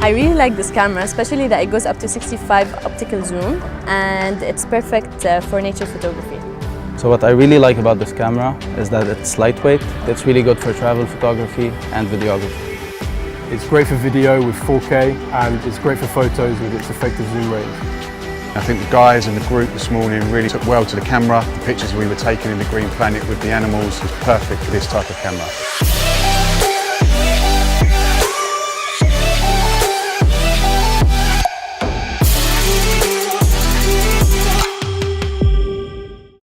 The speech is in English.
I really like this camera, especially that it goes up to 65 optical zoom and it's perfect for nature photography. So what I really like about this camera is that it's lightweight. It's really good for travel photography and videography. It's great for video with 4K and it's great for photos with its effective zoom range. I think the guys in the group this morning really took well to the camera. The pictures we were taking in the Green Planet with the animals was perfect for this type of camera.